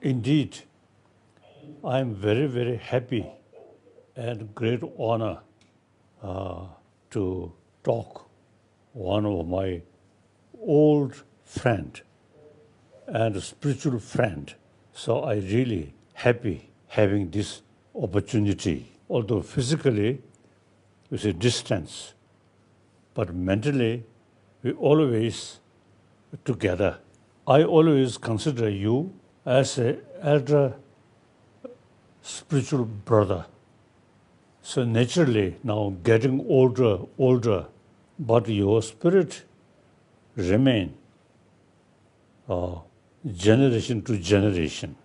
Indeed, I am very, very happy and great honor to talk one of my old friend and spiritual friend. So I really happy having this opportunity. Although physically it's a distance, but mentally we always together. I always consider you as an elder spiritual brother. So naturally now getting older, but your spirit remain generation to generation.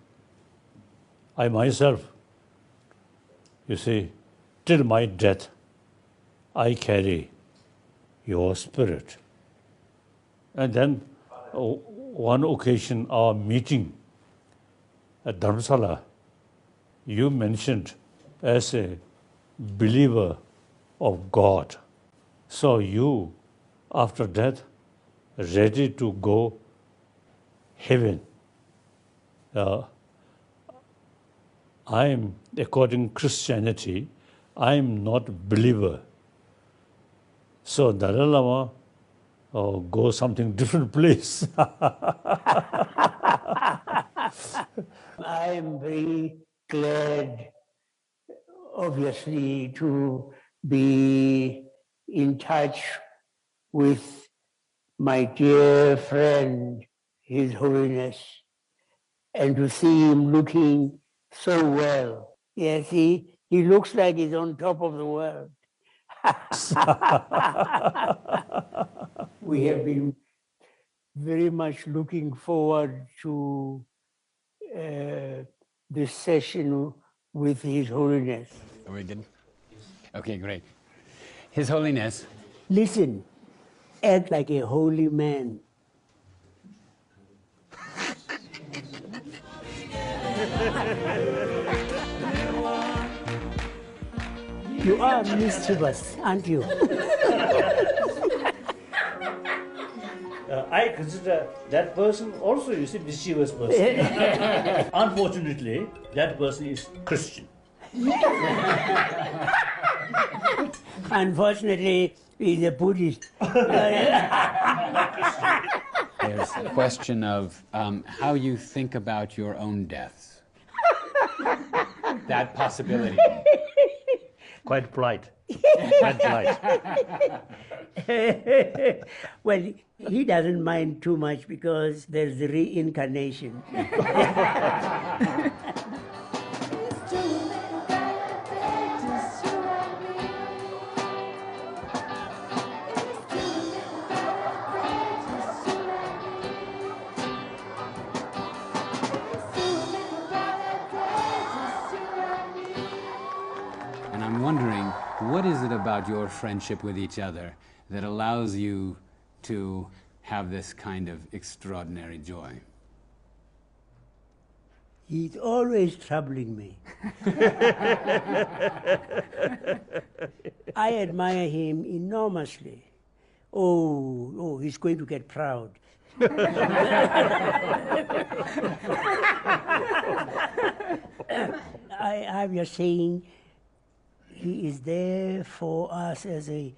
I myself, you see, till my death, I carry your spirit. And then one occasion, our meeting at Dharamsala, you mentioned as a believer of God. So you, after death, ready to go heaven. I am, according Christianity, I am not believer. So Dalai Lama go something different place. I am very glad, obviously, to be in touch with my dear friend, His Holiness, and to see him looking so well. Yes, he looks like he's on top of the world. We have been very much looking forward to this session with His Holiness. Are we good? Okay, great. His Holiness. Listen, act like a holy man. You are mischievous, aren't you? I consider that person also is a mischievous person. Unfortunately, that person is Christian. Unfortunately, he's a Buddhist. There's a question of how you think about your own deaths. That possibility. Quite polite. Quite polite. Well, he doesn't mind too much because there's the reincarnation. And I'm wondering, what is it about your friendship with each other that allows you to have this kind of extraordinary joy? He's always troubling me. I admire him enormously. Oh, he's going to get proud. I'm just saying he is there for us as a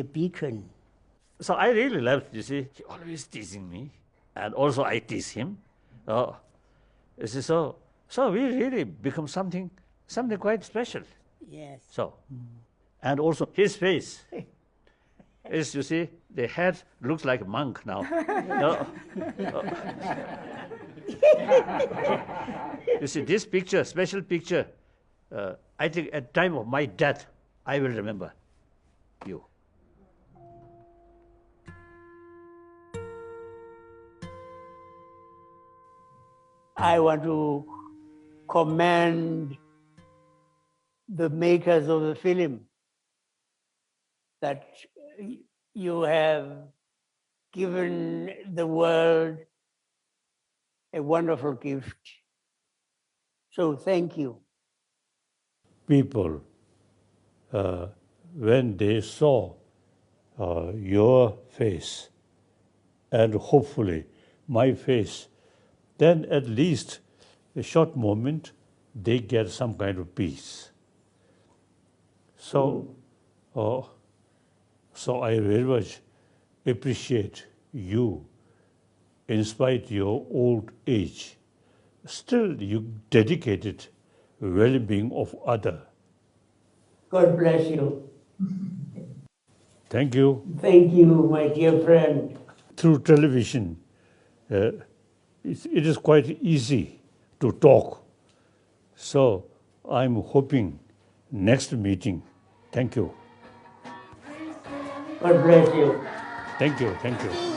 beacon. So I really love, you see, he always teasing me. And also I tease him. You see, so we really become something quite special. Yes. So, and also his face is, you see, the head looks like a monk now. You see, this picture, special picture, I think at time of my death, I will remember you. I want to commend the makers of the film that you have given the world a wonderful gift. So thank you. People, when they saw your face and hopefully my face, then at least a short moment they get some kind of peace. So, so I very much appreciate you, in spite of your old age. Still, you dedicated well-being of other. God bless you. Thank you. Thank you, my dear friend. Through television, it is quite easy to talk. So I'm hoping next meeting. Thank you. God bless you. Thank you. Thank you.